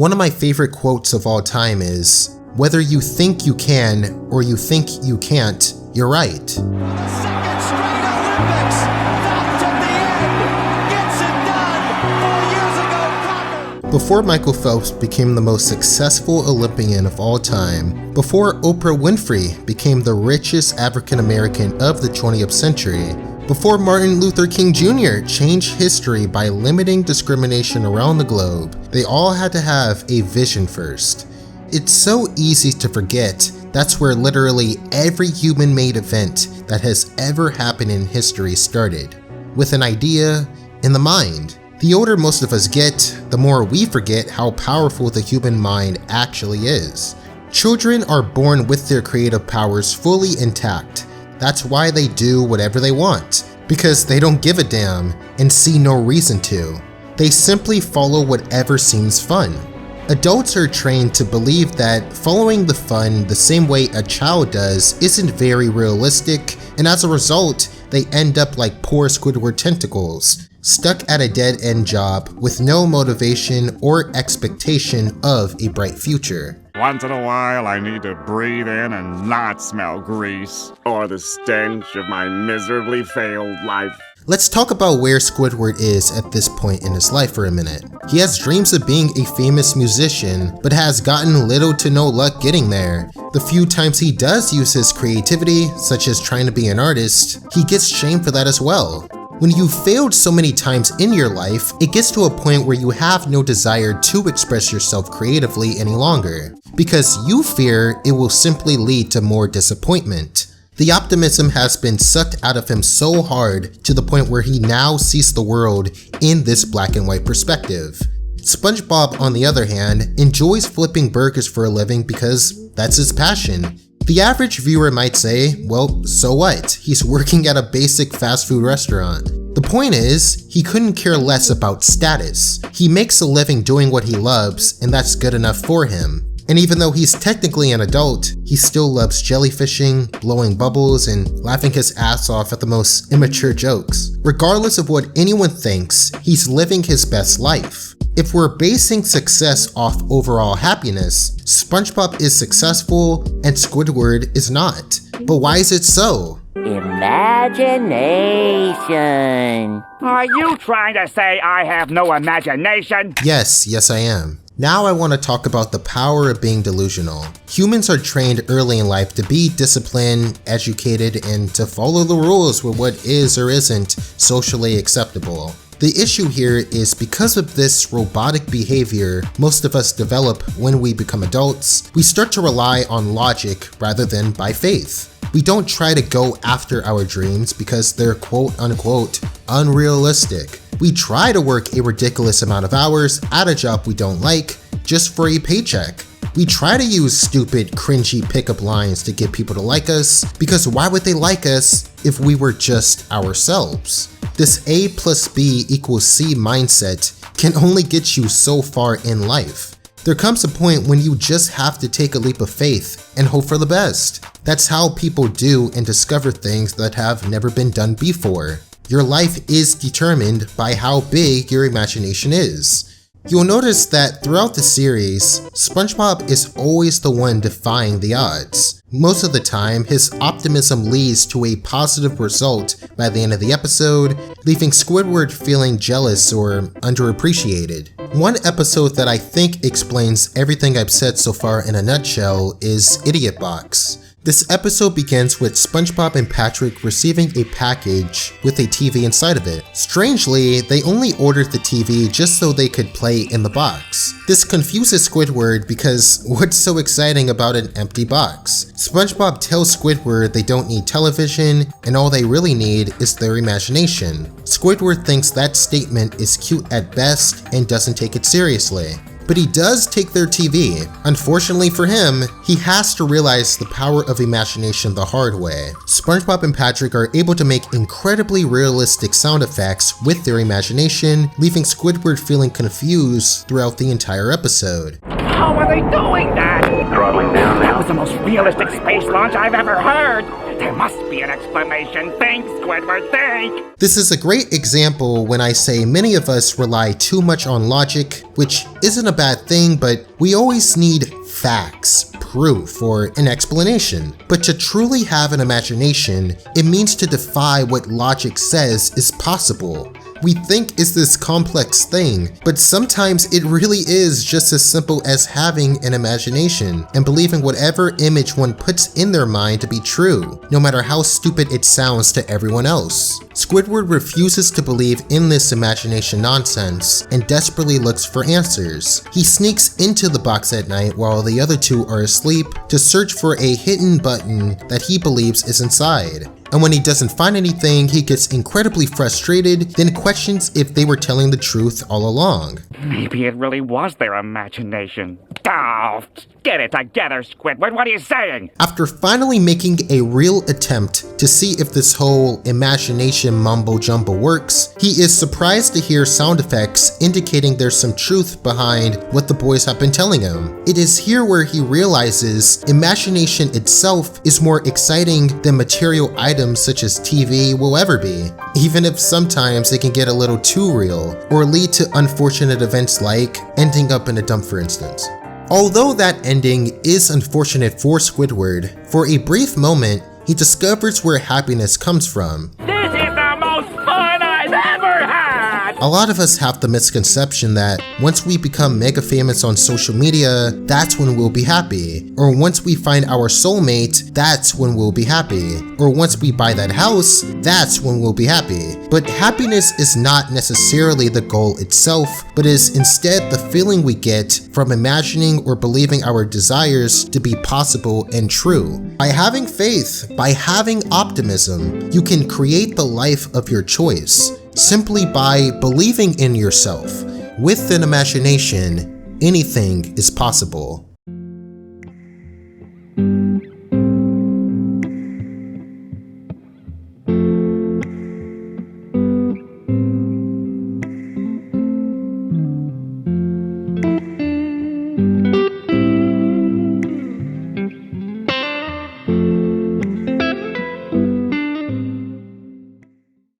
One of my favorite quotes of all time is, "Whether you think you can or you think you can't, you're right." Before Michael Phelps became the most successful Olympian of all time, before Oprah Winfrey became the richest African American of the 20th century, before Martin Luther King Jr. changed history by limiting discrimination around the globe, they all had to have a vision first. It's so easy to forget that's where literally every human-made event that has ever happened in history started, with an idea in the mind. The older most of us get, the more we forget how powerful the human mind actually is. Children are born with their creative powers fully intact. That's why they do whatever they want, because they don't give a damn and see no reason to. They simply follow whatever seems fun. Adults are trained to believe that following the fun the same way a child does isn't very realistic, and as a result, they end up like poor Squidward tentacles, stuck at a dead-end job with no motivation or expectation of a bright future. Once in a while, I need to breathe in and not smell grease, or the stench of my miserably failed life. Let's talk about where Squidward is at this point in his life for a minute. He has dreams of being a famous musician, but has gotten little to no luck getting there. The few times he does use his creativity, such as trying to be an artist, he gets shamed for that as well. When you've failed so many times in your life, it gets to a point where you have no desire to express yourself creatively any longer, because you fear it will simply lead to more disappointment. The optimism has been sucked out of him so hard to the point where he now sees the world in this black and white perspective. SpongeBob, on the other hand, enjoys flipping burgers for a living because that's his passion. The average viewer might say, well, so what? He's working at a basic fast food restaurant. The point is, he couldn't care less about status. He makes a living doing what he loves, and that's good enough for him. And even though he's technically an adult, he still loves jellyfishing, blowing bubbles, and laughing his ass off at the most immature jokes. Regardless of what anyone thinks, he's living his best life. If we're basing success off overall happiness, SpongeBob is successful and Squidward is not. But why is it so? Imagination. Are you trying to say I have no imagination? Yes, I am. Now I want to talk about the power of being delusional. Humans are trained early in life to be disciplined, educated, and to follow the rules with what is or isn't socially acceptable. The issue here is because of this robotic behavior most of us develop when we become adults, we start to rely on logic rather than by faith. We don't try to go after our dreams because they're quote-unquote unrealistic. We try to work a ridiculous amount of hours at a job we don't like just for a paycheck. We try to use stupid, cringy pickup lines to get people to like us because why would they like us if we were just ourselves? This A plus B equals C mindset can only get you so far in life. There comes a point when you just have to take a leap of faith and hope for the best. That's how people do and discover things that have never been done before. Your life is determined by how big your imagination is. You'll notice that throughout the series, SpongeBob is always the one defying the odds. Most of the time, his optimism leads to a positive result by the end of the episode, leaving Squidward feeling jealous or underappreciated. One episode that I think explains everything I've said so far in a nutshell is Idiot Box. This episode begins with SpongeBob and Patrick receiving a package with a TV inside of it. Strangely, they only ordered the TV just so they could play in the box. This confuses Squidward because what's so exciting about an empty box? SpongeBob tells Squidward they don't need television and all they really need is their imagination. Squidward thinks that statement is cute at best and doesn't take it seriously. But he does take their TV. Unfortunately for him, he has to realize the power of imagination the hard way. SpongeBob and Patrick are able to make incredibly realistic sound effects with their imagination, leaving Squidward feeling confused throughout the entire episode. How are they doing that? Throttling down now. That was the most realistic space launch I've ever heard. There must be an explanation. Think, Squidward, think! This is a great example when I say many of us rely too much on logic, which isn't a bad thing, but we always need facts, proof, or an explanation. But to truly have an imagination, it means to defy what logic says is possible. We think it's this complex thing, but sometimes it really is just as simple as having an imagination and believing whatever image one puts in their mind to be true, no matter how stupid it sounds to everyone else. Squidward refuses to believe in this imagination nonsense and desperately looks for answers. He sneaks into the box at night while the other two are asleep to search for a hidden button that he believes is inside. And when he doesn't find anything, he gets incredibly frustrated, then questions if they were telling the truth all along. Maybe it really was their imagination. Oh, get it together, Squidward. What are you saying? After finally making a real attempt to see if this whole imagination mumbo-jumbo works, he is surprised to hear sound effects indicating there's some truth behind what the boys have been telling him. It is here where he realizes imagination itself is more exciting than material items such as TV will ever be, even if sometimes it can get a little too real or lead to unfortunate events like ending up in a dump, for instance. Although that ending is unfortunate for Squidward, for a brief moment, he discovers where happiness comes from. This is the most fun I've ever had! A lot of us have the misconception that once we become mega famous on social media, that's when we'll be happy. Or once we find our soulmate, that's when we'll be happy. Or once we buy that house, that's when we'll be happy. But happiness is not necessarily the goal itself, but is instead the feeling we get from imagining or believing our desires to be possible and true. By having faith, by having optimism, you can create the life of your choice. Simply by believing in yourself. With an imagination, anything is possible.